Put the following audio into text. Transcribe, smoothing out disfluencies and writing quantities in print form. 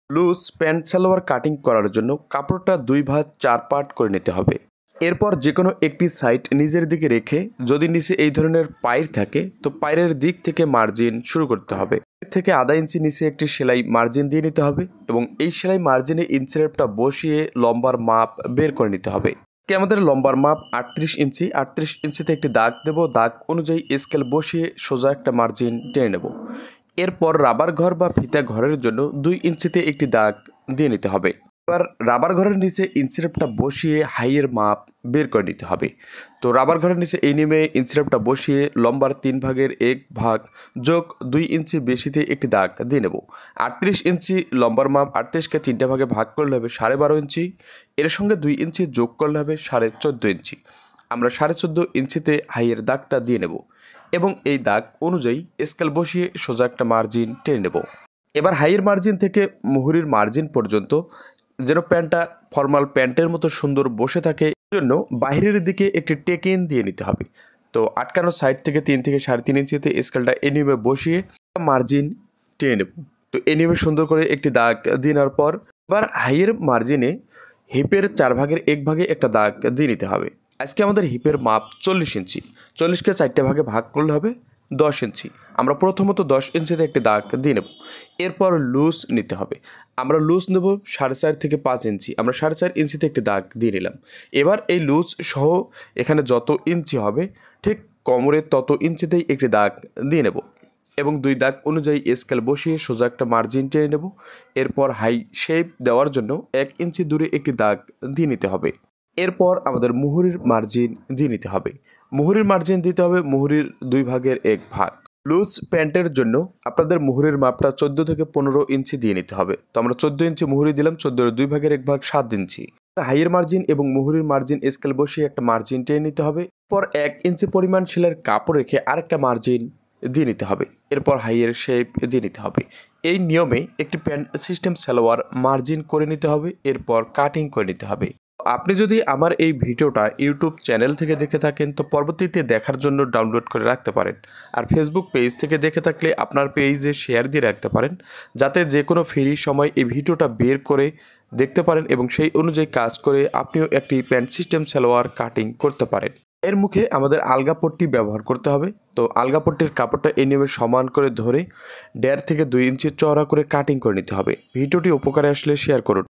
Loose pant salwar cutting করার জন্য কাপড়টা 2 ভাঁজ 4 পার্ট করে নিতে হবে। এরপর যে কোনো একটি সাইড নিজের দিকে রেখে যদি নিচে এই ধরনের পাইর থাকে তো পাইরের দিক থেকে মার্জিন শুরু করতে হবে। এর থেকে আধা ইঞ্চি নিচে একটি সেলাই মার্জিন দিয়ে নিতে হবে এবং এই সেলাই মার্জিনে ইঞ্চিরেপটা বসিয়ে লম্বার মাপ বের করে নিতে হবে। আমাদের লম্বার মাপ 38 ইঞ্চি। 38 ইঞ্চিতে একটি দাগ দেব, দাগ অনুযায়ী স্কেল বসিয়ে সোজা একটা মার্জিন টেনে নেব। এরপর রাবার ঘর বা ফিতা ঘরের জন্য 2 ইঞ্চিতে একটি দাগ দিয়ে নিতে হবে। এবার রাবার ঘরের নিচে ইঞ্চিরেপটা বসিয়ে হাইয়ের মাপ বের করে নিতে হবে। তো রাবার ঘরের নিচে এই নিয়মে ইঞ্চিরেপটা বসিয়ে লম্বার 3 ভাগের 1 ভাগ যোগ 2 ইঞ্চি বেশিতে একটি দাগ দিয়ে নেব। 38 ইঞ্চি লম্বার মাপ, 38কে 3টে ভাগে ভাগ করলে হবে 12.5 ইঞ্চি। এর সঙ্গে 2 ইঞ্চি যোগ করলে হবে 14.5 ইঞ্চি। আমরা 14.5 ইঞ্চিতে হাইয়ের দাগটা দিয়ে নেব এবং এই দাগ অনুযায়ী স্কেল বসিয়ে সোজা একটা মার্জিন টেনে নেব। এবার হাইয়ের মার্জিন থেকে মুহুরির মার্জিন পর্যন্ত যেন প্যান্টটা ফর্মাল প্যান্টের মতো সুন্দর বসে থাকে জন্য বাইরের দিকে একটি টেকিন দিয়ে নিতে হবে। তো আটকানো সাইড থেকে 3 থেকে 3.5 ইঞ্চিতে স্কেলটা এই নিয়মে বসিয়ে মার্জিন টেনে নেব। তো এই নিয়মে সুন্দর করে একটি দাগ দিয়ে নেওয়ার পর এবার হাইয়ের মার্জিনে হিপের 4 ভাগের 1 ভাগে একটা দাগ দিয়ে নিতে হবে। আজকে আমাদের হিপের মাপ 40 ইঞ্চি। 40কে 4টে ভাগে ভাগ করলে হবে 10 ইঞ্চি। আমরা প্রথমত 10 ইঞ্চিতে একটি দাগ দিয়ে নেব। এরপর লুজ নিতে হবে। আমরা লুজ নেব 4.5 থেকে 5 ইঞ্চি। আমরা 4.5 ইঞ্চিতে একটি দাগ দিয়ে নিলাম। এবার এই লুজ সহ এখানে যত ইঞ্চি হবে ঠিক কোমরের তত ইঞ্চিতেই একটি দাগ দিয়ে নেব এবং 2 দাগ অনুযায়ী স্কেল বসিয়ে সোজা একটা মার্জিন টেনে নেব। এরপর হাই শেপ দেওয়ার জন্য 1 ইঞ্চি দূরে একটি দাগ দিয়ে নিতে হবে। এরপর আমাদের মুহুরির মার্জিন দিয়ে নিতে হবে। মুহুরির মার্জিন দিতে হবে মুহুরির 2 ভাগের 1 ভাগ। লুজ প্যান্টের জন্য আপনাদের মুহুরির মাপটা 14 থেকে 15 ইঞ্চি দিয়ে নিতে হবে। তো আমরা 14 ইঞ্চি মুহুরি দিলাম, 14-এর 2 ভাগের 1 ভাগ 7 ইঞ্চি। হাইয়ের মার্জিন এবং মুহুরির মার্জিন স্কেল বসিয়ে একটা মার্জিন টেনে নিতে হবে। এরপর 1 ইঞ্চি পরিমাণ সেলাইয়ের কাপড় রেখে আরেকটা মার্জিন দিয়ে নিতে হবে। এরপর হাইয়ের শেপ দিয়ে নিতে হবে। এই নিয়মে একটি প্যান্ট সিস্টেম সালোয়ার মার্জিন করে নিতে হবে, এরপর কাটিং করে নিতে হবে। আপনি যদি আমার এই ভিডিওটা ইউটিউব চ্যানেল থেকে দেখে থাকেন তো পরবর্তীতে দেখার জন্য ডাউনলোড করে রাখতে পারেন। আর ফেসবুক পেজ থেকে দেখে থাকলে আপনার পেজে শেয়ার দিয়ে রাখতে পারেন, যাতে যে কোনো ফ্রি সময় এই ভিডিওটা বের করে দেখতে পারেন এবং সেই অনুযায়ী কাজ করে আপনিও একটি প্যান্ট সিস্টেম সালোয়ার কাটিং করতে পারেন। এর মুখে আমাদের আলগা পট্টি ব্যবহার করতে হবে। তো আলগা পট্টির কাপড়টা এই নিয়মে সমান করে ধরে 1.5 থেকে 2 ইঞ্চি চওড়া করে কাটিং করে নিতে হবে। ভিডিওটি উপকারে আসলে শেয়ার করুন।